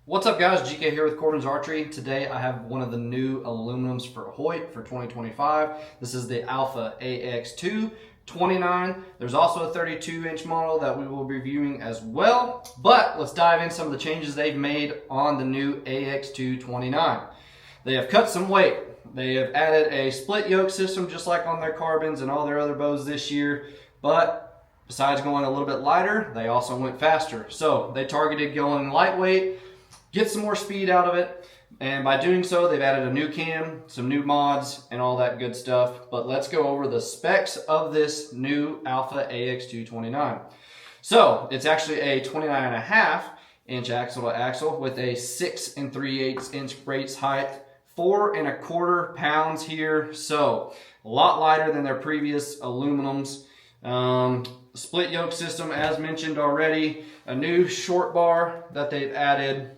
What's up guys, GK here with Corbin's Archery. Today I have one of the new aluminums for Hoyt for 2025. This is the Alpha AX2 29. There's also a 32-inch model that we will be reviewing as well. But let's dive in some of the changes they've made on the new AX2 29. They have cut some weight. They have added a split yoke system just like on their carbons and all their other bows this year. But besides going a little bit lighter, they also went faster. So they targeted going lightweight, get some more speed out of it, and by doing so they've added a new cam, some new mods, and all that good stuff. But let's go over the specs of this new Alpha AX229. So it's actually a 29.5-inch axle to axle with a 6 3/8 inch brace height, 4 1/4 pounds here, so a lot lighter than their previous aluminums. Split yoke system as mentioned already, a new short bar that they've added.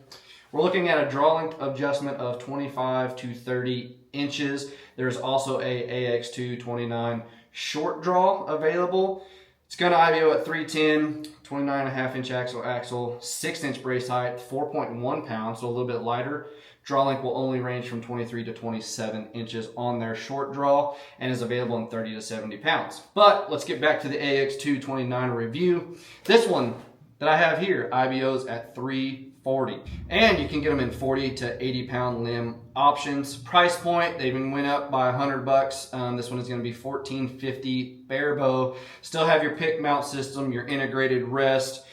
We're looking at a draw length adjustment of 25 to 30 inches. There's also a AX229 short draw available. It's going to IBO at 310, 29.5-inch axle, 6-inch brace height, 4.1 pounds, so a little bit lighter. Draw length will only range from 23 to 27 inches on their short draw and is available in 30 to 70 pounds. But let's get back to the AX229 review. This one that I have here IBOs at 340, and you can get them in 40 to 80 pound limb options. Price point, they even went up by $100. This one is going to be $14.50 bare bow. Still have your pick mount system, your integrated rest.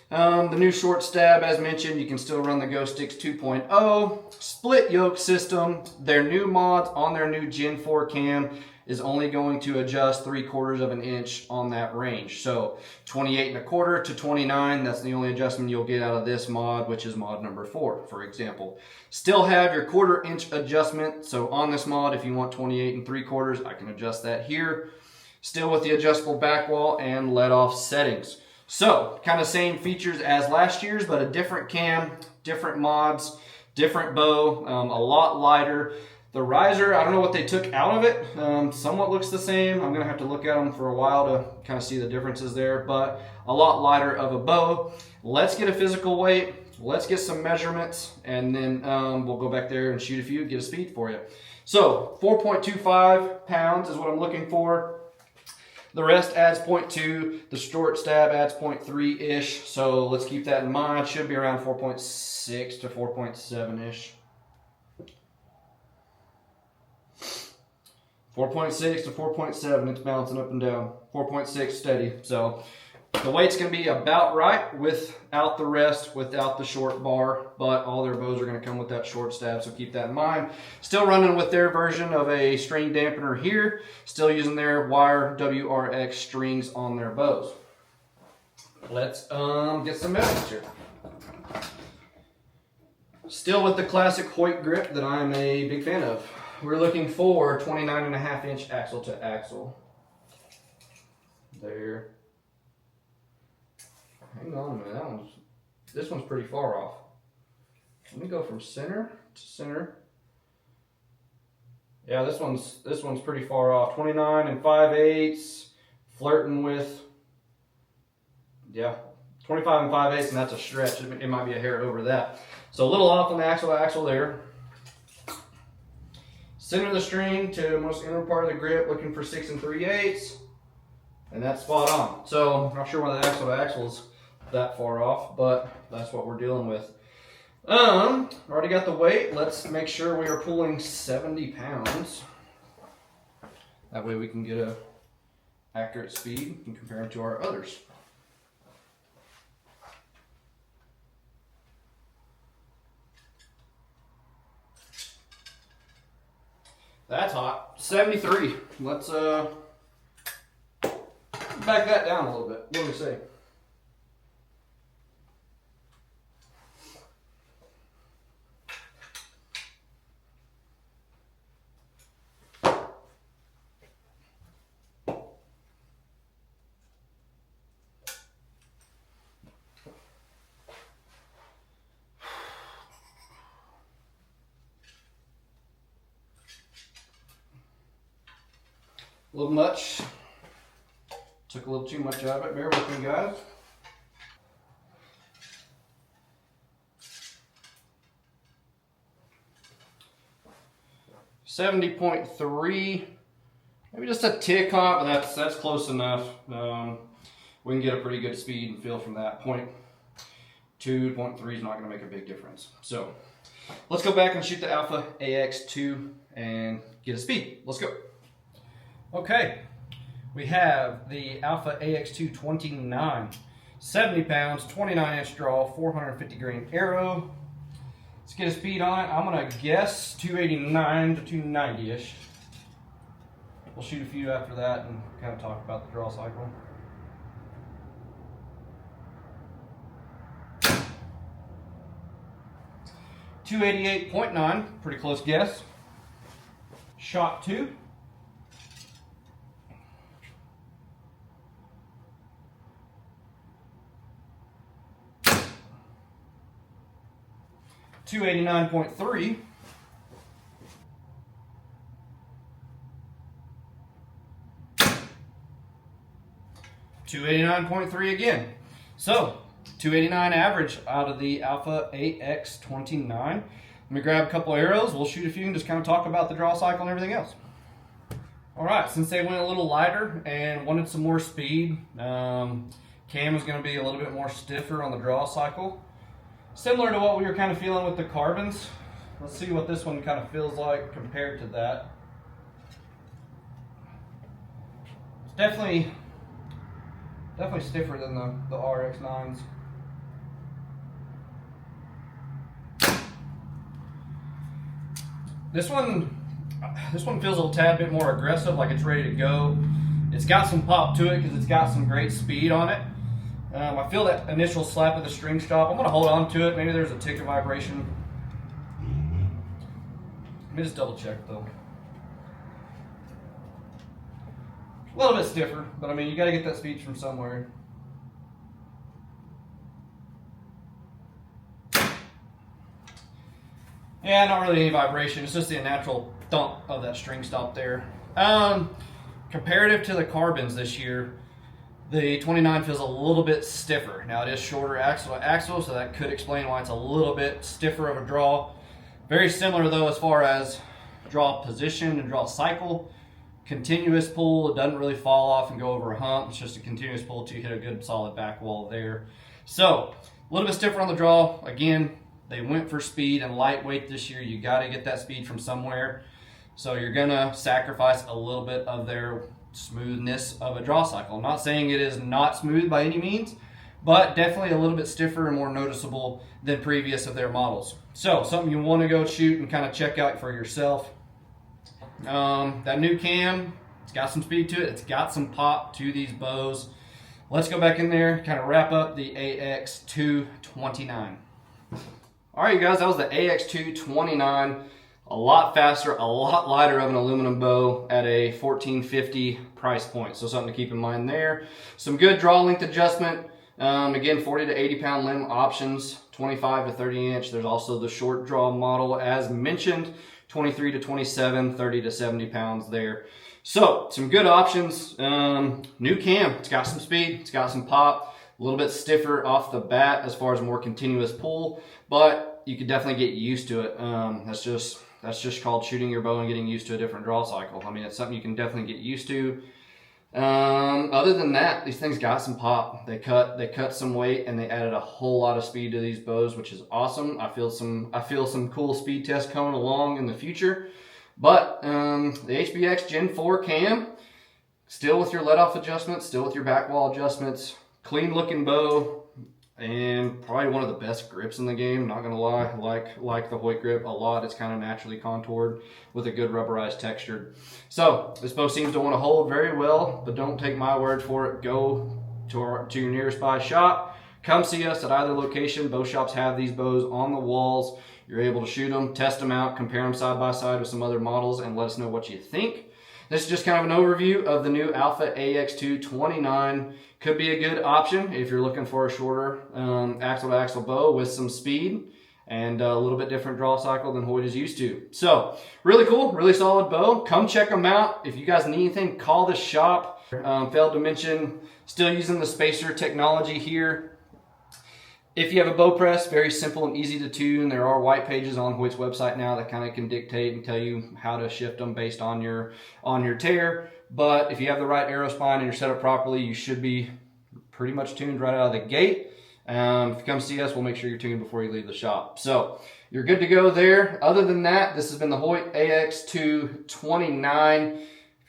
The new short stab, as mentioned, you can still run the Ghost Sticks 2.0. Split yoke system. Their new mods on their new Gen 4 cam is only going to adjust 3/4 of an inch on that range. So 28 1/4 to 29, that's the only adjustment you'll get out of this mod, which is mod number 4, for example. Still have your 1/4 inch adjustment. So on this mod, if you want 28 3/4, I can adjust that here. Still with the adjustable back wall and let off settings. So, kind of same features as last year's, but a different cam, different mods, different bow, a lot lighter. The riser, I don't know what they took out of it. Somewhat looks the same. I'm going to have to look at them for a while to kind of see the differences there, but a lot lighter of a bow. Let's get a physical weight. Let's get some measurements, and then we'll go back there and shoot a few, get a speed for you. So, 4.25 pounds is what I'm looking for. The rest adds 0.2, the short stab adds 0.3-ish, so let's keep that in mind. Should be around 4.6 to 4.7-ish. 4.6 to 4.7, it's bouncing up and down. 4.6 steady, so the weight's going to be about right without the rest, without the short bar, but all their bows are going to come with that short stab, so keep that in mind. Still running with their version of a string dampener here, still using their wire WRX strings on their bows. Let's get some measurements here. Still with the classic Hoyt grip that I'm a big fan of. We're looking for 29.5-inch axle to axle. There. Hang on a minute, this one's pretty far off. Let me go from center to center. Yeah, this one's pretty far off. 29 5/8, flirting with, yeah, 25 5/8, and that's a stretch. It might be a hair over that. So a little off on the axle to axle there. Center of the string to most inner part of the grip, looking for 6 3/8, and that's spot on. So I'm not sure why the axle to axle is that far off, but that's what we're dealing with. Already got the weight. Let's make sure we are pulling 70 pounds. That way we can get a accurate speed and compare them to our others. That's hot. 73. Let's back that down a little bit. What do we say? A little much. Took a little too much out of it. Bear with me, guys. 70.3, maybe just a tick hot, but that's close enough. We can get a pretty good speed and feel from that. 0.2, 0.3 is not going to make a big difference. So let's go back and shoot the Alpha AX2 and get a speed. Let's go. Okay, we have the Alpha AX2 29, 70 pounds, 29-inch draw, 450 grain arrow. Let's get a speed on it. I'm going to guess 289 to 290-ish. We'll shoot a few after that and kind of talk about the draw cycle. .288.9, pretty close guess. Shot 2. .289.3. .289.3 again. So 289 average out of the Alpha AX29. Let me grab a couple arrows. We'll shoot a few and just kind of talk about the draw cycle and everything else. All right, since they went a little lighter and wanted some more speed, cam is going to be a little bit more stiffer on the draw cycle. Similar to what we were kind of feeling with the carbons. Let's see what this one kind of feels like compared to that. It's definitely stiffer than the RX9s. This one feels a tad bit more aggressive, like it's ready to go. It's got some pop to it because it's got some great speed on it. I feel that initial slap of the string stop. I'm going to hold on to it. Maybe there's a tick of vibration. Let me just double check though. A little bit stiffer, but I mean, you got to get that speed from somewhere. Yeah, not really any vibration. It's just the natural thump of that string stop there. Comparative to the carbons this year, the 29 feels a little bit stiffer. Now it is shorter axle to axle, so that could explain why it's a little bit stiffer of a draw. Very similar though as far as draw position and draw cycle. Continuous pull, it doesn't really fall off and go over a hump. It's just a continuous pull to hit a good solid back wall there. So a little bit stiffer on the draw. Again, they went for speed and lightweight this year. You got to get that speed from somewhere. So you're gonna sacrifice a little bit of their smoothness of a draw cycle. I'm not saying it is not smooth by any means, but definitely a little bit stiffer and more noticeable than previous of their models. So something you want to go shoot and kind of check out for yourself. That new cam, it's got some speed to it. It's got some pop to these bows. Let's go back in there, kind of wrap up the AX2 29. All right, you guys, that was the AX2 29. A lot faster, a lot lighter of an aluminum bow at a $14.50 price point. So something to keep in mind there. Some good draw length adjustment. Again, 40 to 80 pound limb options, 25 to 30 inch. There's also the short draw model as mentioned, 23 to 27, 30 to 70 pounds there. So some good options. New cam, it's got some speed, it's got some pop, a little bit stiffer off the bat as far as more continuous pull, but you could definitely get used to it. That's just called shooting your bow and getting used to a different draw cycle. I mean, it's something you can definitely get used to. Other than that, these things got some pop. They cut some weight and they added a whole lot of speed to these bows, which is awesome. I feel some cool speed tests coming along in the future. But the HBX Gen 4 cam, still with your let-off adjustments, still with your back wall adjustments, clean looking bow, and probably one of the best grips in the game. Not gonna lie, like the Hoyt grip a lot. It's kind of naturally contoured with a good rubberized texture. So this bow seems to want to hold very well, but don't take my word for it. Go to your nearest by shop. Come see us at either location. Bow shops have these bows on the walls. You're able to shoot them, test them out, compare them side by side with some other models, and let us know what you think. This is just kind of an overview of the new Alpha AX2 29. Could be a good option if you're looking for a shorter axle-to-axle bow with some speed and a little bit different draw cycle than Hoyt is used to. So really cool, really solid bow. Come check them out. If you guys need anything, call the shop. Failed to mention, still using the spacer technology here. If you have a bow press, very simple and easy to tune. There are white pages on Hoyt's website now that kind of can dictate and tell you how to shift them based on your tear. But if you have the right arrow spine and you're set up properly, you should be pretty much tuned right out of the gate. If you come see us, we'll make sure you're tuned before you leave the shop. So you're good to go there. Other than that, this has been the Hoyt AX2 29. If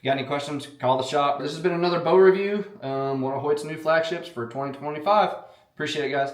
you got any questions, call the shop. This has been another bow review, one of Hoyt's new flagships for 2025. Appreciate it, guys.